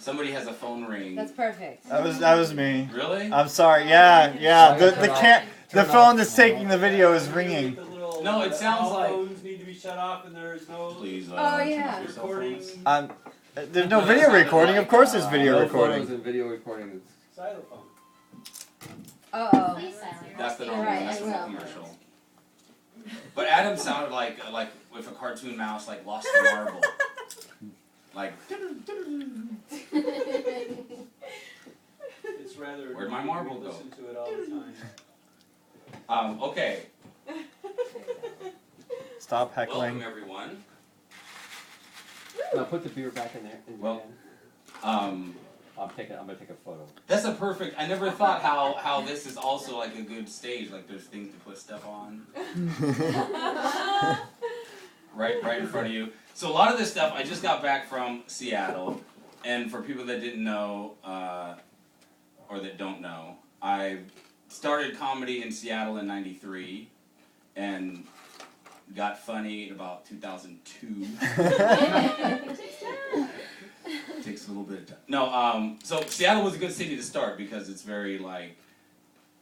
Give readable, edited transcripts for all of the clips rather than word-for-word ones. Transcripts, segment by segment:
Somebody has a phone ring. That's perfect. That was me. Really? I'm sorry. Yeah. The phone that's taking the video is ringing. No, it sounds like. Phones need to be shut off, and there's no. Please. Oh, yeah. Recording. There's no video recording. Of course, there's video recording. Photos and video recording. Xylophone. Uh-oh. That's the You're normal. right, That's I from the will. commercial. But Adam sounded like if a cartoon mouse like lost a marble. Like. It's rather. Where'd my marble go? Listen to it all the time. Okay. Stop heckling. Welcome everyone. Now put the beer back in there. Well, I'm gonna take a photo. that's a perfect. I never thought how this is also like a good stage. Like there's things to put stuff on. right in front of you. So a lot of this stuff I just got back from Seattle, and for people that didn't know or that don't know, I started comedy in Seattle in '93, and got funny in about 2002. Takes a little bit of time. No, so Seattle was a good city to start because it's very like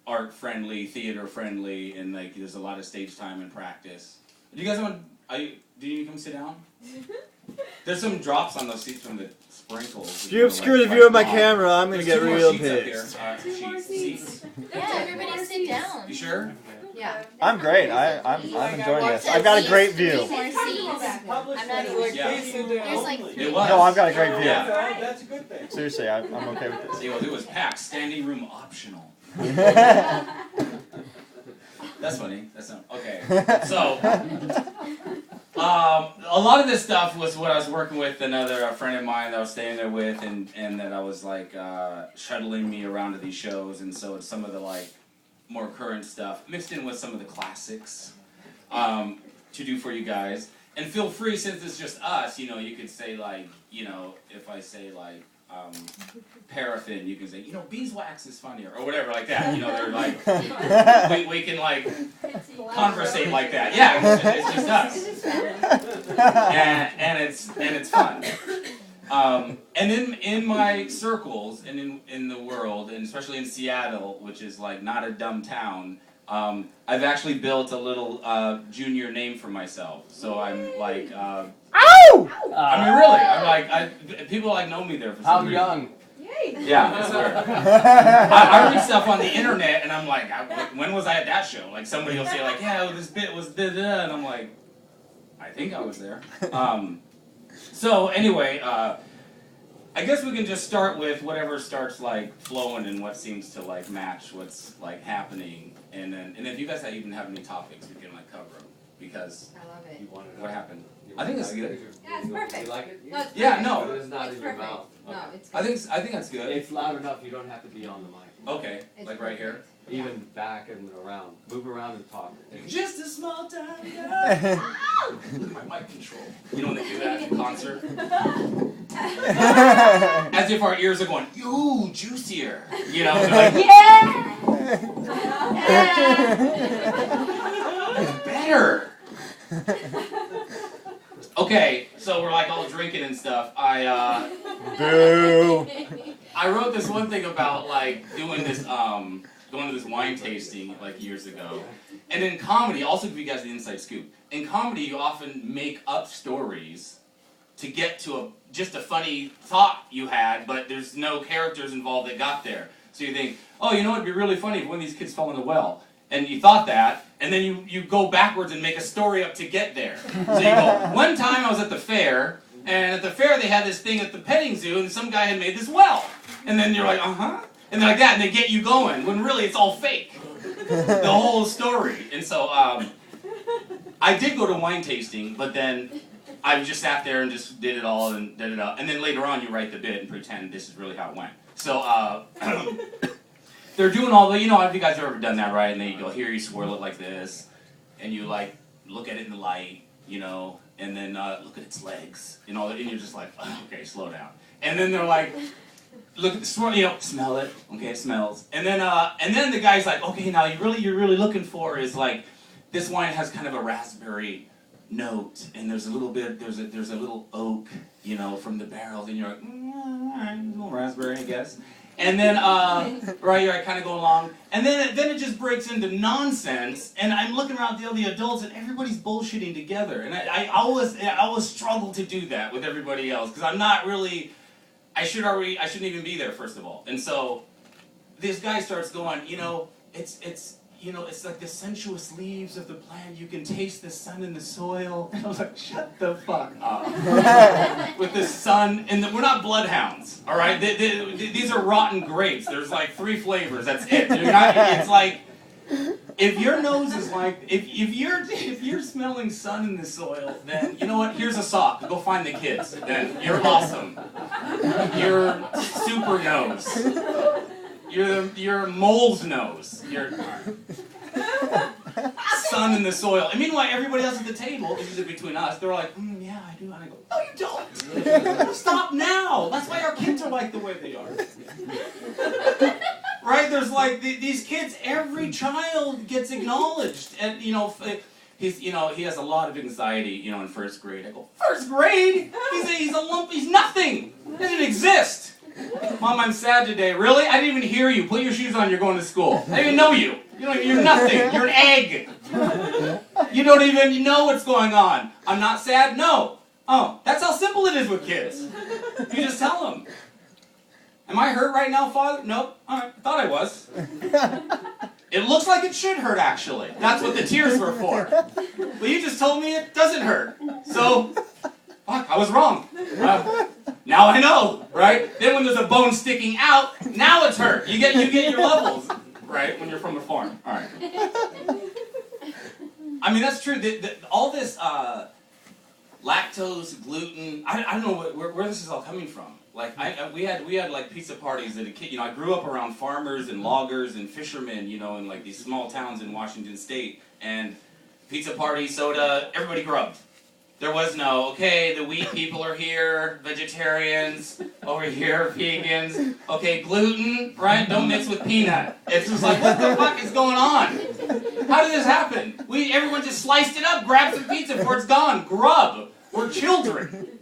art friendly, theater friendly, and like there's a lot of stage time and practice. Do you guys want? Do you come sit down? There's some drops on those seats from the sprinkles. If you obscure the view of my camera, I'm gonna get real pissed. Two more seats. Yeah, everybody sit down. You sure? Yeah. I'm great. I'm enjoying this. I've got a great view. More seats. I'm not even. Yeah. There's like three. It was. No, I've got a great view. Yeah. That's a good thing. Seriously, I'm okay with this. See, well, it was packed. Standing room optional. That's funny. That's not okay. So, a lot of this stuff was what I was working with another friend of mine that I was staying there with, and that I was like shuttling me around to these shows, and so it's some of the like more current stuff mixed in with some of the classics to do for you guys. And feel free, since it's just us, you know, you could say like, you know, if I say like paraffin, you can say, you know, beeswax is funnier, or whatever like that. You know, they're like, we can like conversate like that. Yeah, it's just us, and it's fun. And in my circles and in the world, and especially in Seattle, which is like not a dumb town, I've actually built a little junior name for myself. So I'm like, ow! I mean, really, I'm like, people like know me there for some reason. How young? Yeah, that's weird. I read stuff on the internet, and I'm like, when was I at that show? Like somebody will say like, yeah, this bit was da-da, and I'm like, I think I was there. So anyway, I guess we can just start with whatever starts like flowing and what seems to like match what's like happening, and then if you guys even have any topics, we can like cover them because I love it. what happened? I think it's good. Yeah, it's perfect. You like it? No, it's Yeah, perfect. no. But it's not It's in your perfect. mouth. No, Okay. it's good. I think that's good. It's loud enough. You don't have to be on the mic. Okay, It's like right here. perfect. Even back and around. Move around and talk. Just a small time guy. My mic control. You know when they do that in concert? As if our ears are going, ooh, juicier. You know, they're like, better. Okay, so we're like all drinking and stuff. Boo. I wrote this one thing about like doing this, going to this wine tasting like years ago. And in comedy, also to give you guys the inside scoop, in comedy you often make up stories to get to just a funny thought you had, but there's no characters involved that got there. So you think, oh, you know it'd be really funny if one of these kids fell in the well. And you thought that, and then you go backwards and make a story up to get there. So you go, one time I was at the fair, and at the fair they had this thing at the petting zoo, and some guy had made this well. And then you're like, uh-huh. And they're like that, and they get you going, when really it's all fake. The whole story. And so I did go to wine tasting, but then I just sat there and just did it all and did it up. And then later on you write the bit and pretend this is really how it went. So they're doing all the, you know, have you guys ever done that, right? And then you go, here you swirl it like this, and you like look at it in the light, you know, and then look at its legs, you know, and you're just like, okay, slow down. And then they're like, look at the swirl, you know, smell it, okay, it smells. And then the guy's like, okay, now you're really looking for is like, this wine has kind of a raspberry note, and there's a little bit, there's a little oak, you know, from the barrel, and you're like, raspberry, I guess. And then, right here, I kind of go along, and then it just breaks into nonsense, and I'm looking around at all the adults, and everybody's bullshitting together, and I always struggle to do that with everybody else, because I'm not really, I shouldn't even be there, first of all. And so, this guy starts going, it's like the sensuous leaves of the plant. You can taste the sun in the soil. And I was like, shut the fuck up. With the sun, and we're not bloodhounds, all right? These are rotten grapes. There's like 3 flavors. That's it. It's like, if your nose is like, if you're smelling sun in the soil, then you know what? Here's a sock. Go find the kids. Then you're awesome. You're super nose. You're mole's nose. You're sun in the soil. And meanwhile, everybody else at the table, this is between us, they're like, yeah, I do. And I go, no, you don't. Stop now. That's why our kids are like the way they are. Right? There's like these kids. Every child gets acknowledged, and he has a lot of anxiety. In first grade. I go, first grade? He's a lump. He's nothing. He doesn't exist. Mom, I'm sad today. Really? I didn't even hear you. Put your shoes on. You're going to school. I didn't even know you. You're nothing. You're an egg. You don't even know what's going on. I'm not sad? No. Oh, that's how simple it is with kids. You just tell them. Am I hurt right now, Father? Nope. All right. I thought I was. It looks like it should hurt, actually. That's what the tears were for. But you just told me it doesn't hurt. So, fuck, I was wrong. Now I know, right? Then when there's a bone sticking out, now it's hurt. You get your levels, right? When you're from a farm. All right. I mean, that's true. All this lactose, gluten, I don't know where this is all coming from. Like we had like pizza parties that a kid. I grew up around farmers and loggers and fishermen. In like these small towns in Washington State, and pizza party, soda, everybody grubbed. There was no, okay, the wheat people are here, vegetarians, over here, vegans, okay, gluten, right? Don't mix with peanut. It's just like, what the fuck is going on? How did this happen? Everyone just sliced it up, grabbed some pizza before it's gone. Grub. We're children.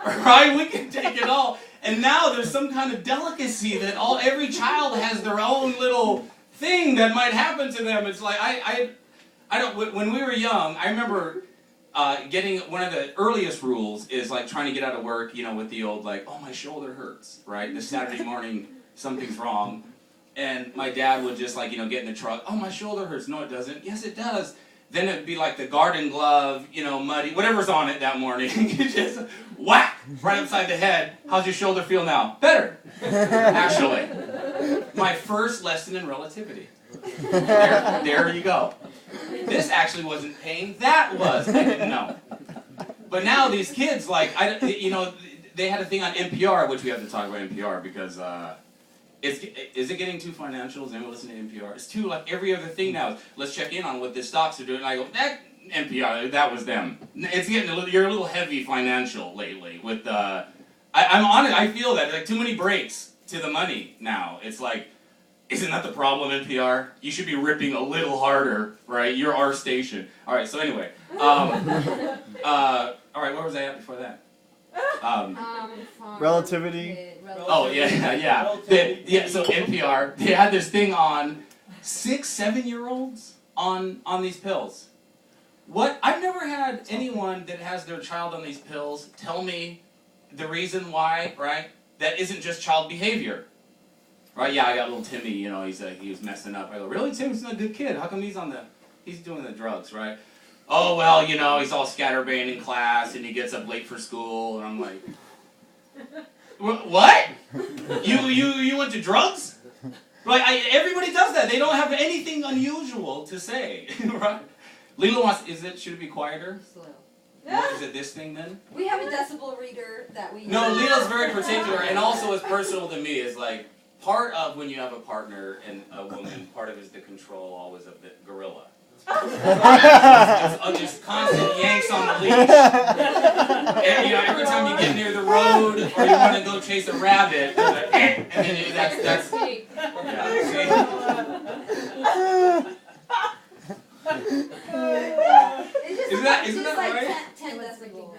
Right? We can take it all. And now there's some kind of delicacy that every child has their own little thing that might happen to them. It's like, I don't, when we were young, I remember getting one of the earliest rules is like trying to get out of work, with the old like, oh, my shoulder hurts, right? This Saturday morning, something's wrong. And my dad would just like, get in the truck, oh, my shoulder hurts. No, it doesn't. Yes, it does. Then it'd be like the garden glove, muddy, whatever's on it that morning. Just whack, right upside the head. How's your shoulder feel now? Better, actually. My first lesson in relativity. There you go. This actually wasn't pain. That was. I didn't know. But now these kids, like, they had a thing on NPR, which we have to talk about NPR because is it getting too financial? Does anyone listen to NPR? It's too, like, every other thing now. Let's check in on what the stocks are doing. And I go, that NPR, that was them. It's getting you're a little heavy financial lately. With I'm on it. I feel that like too many breaks to the money now. It's like, isn't that the problem, NPR? You should be ripping a little harder, right? You're our station. All right. So anyway, all right. Where was I at before that? Relativity. Oh yeah. So NPR, they had this thing on 6-7-year-olds on these pills. What? I've never had anyone that has their child on these pills tell me the reason why, right? That isn't just child behavior. Right? Yeah, I got little Timmy, he was messing up. I go, really? Timmy's not a good kid. How come he's doing the drugs, right? Oh, well, he's all scatterbrained in class and he gets up late for school. And I'm like, what? You went to drugs? Like, everybody does that. They don't have anything unusual to say, right? Lila should it be quieter? Slow. What, is it this thing then? We have a decibel reader that we No, Lila's very particular, and also it's personal to me. Is like, part of when you have a partner and a woman, part of it is the control always of the gorilla. Just constant yanks on the leash. And, every time you get near the road or you want to go chase a rabbit, like, and then that's Isn't that right? 10 decibels.